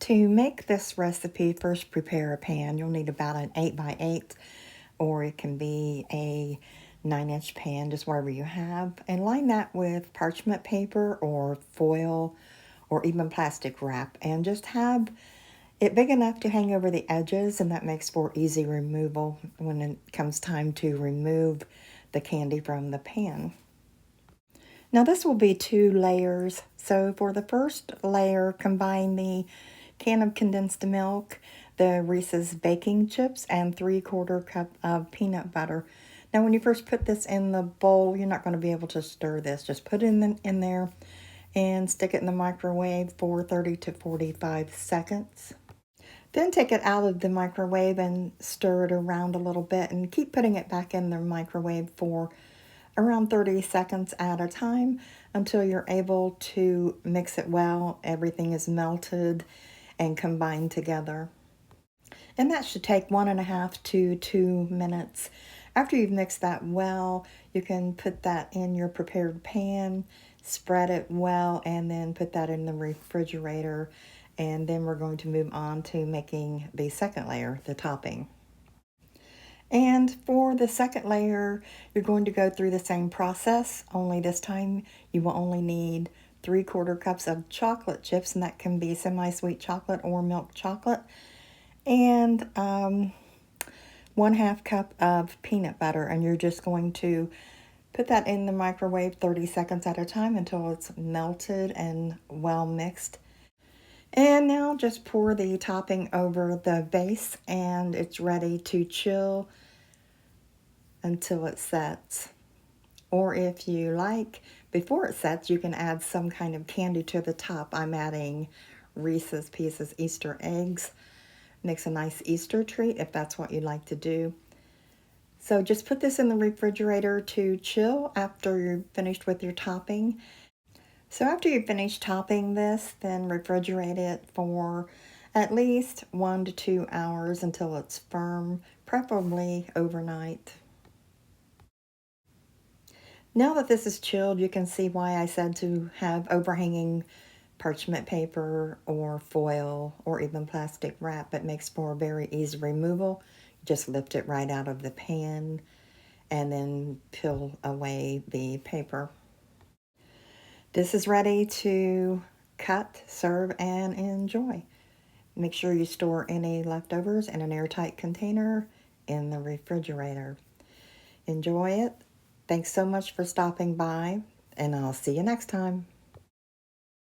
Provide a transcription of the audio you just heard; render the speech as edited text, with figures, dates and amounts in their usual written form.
To make this recipe, first prepare a pan. You'll need about an 8x8, or it can be a 9-inch pan, just wherever you have. And line that with parchment paper or foil or even plastic wrap. And just have it big enough to hang over the edges, and that makes for easy removal when it comes time to remove the candy from the pan. Now this will be 2 layers. So for the first layer, combine the can of condensed milk, the Reese's baking chips, and 3/4 cup of peanut butter. Now when you first put this in the bowl, you're not going to be able to stir this. Just put it in there and stick it in the microwave for 30 to 45 seconds. Then take it out of the microwave and stir it around a little bit and keep putting it back in the microwave for around 30 seconds at a time until you're able to mix it well, everything is melted and combined together. And that should take 1.5 to 2 minutes. After you've mixed that well, you can put that in your prepared pan, spread it well, and then put that in the refrigerator. And then we're going to move on to making the second layer, the topping. And for the second layer, you're going to go through the same process, only this time you will only need 3/4 cups of chocolate chips, and that can be semi-sweet chocolate or milk chocolate, and 1/2 cup of peanut butter. And you're just going to put that in the microwave 30 seconds at a time until it's melted and well mixed. And now just pour the topping over the base, and it's ready to chill until it sets. Or if you like, before it sets, you can add some kind of candy to the top. I'm adding Reese's Pieces Easter eggs. Makes a nice Easter treat if that's what you'd like to do. So just put this in the refrigerator to chill after you're finished with your topping. So after you've finished topping this, then refrigerate it for at least 1 to 2 hours until it's firm, preferably overnight. Now that this is chilled, you can see why I said to have overhanging parchment paper or foil or even plastic wrap. It makes for a very easy removal. Just lift it right out of the pan and then peel away the paper. This is ready to cut, serve, and enjoy. Make sure you store any leftovers in an airtight container in the refrigerator. Enjoy it. Thanks so much for stopping by, and I'll see you next time.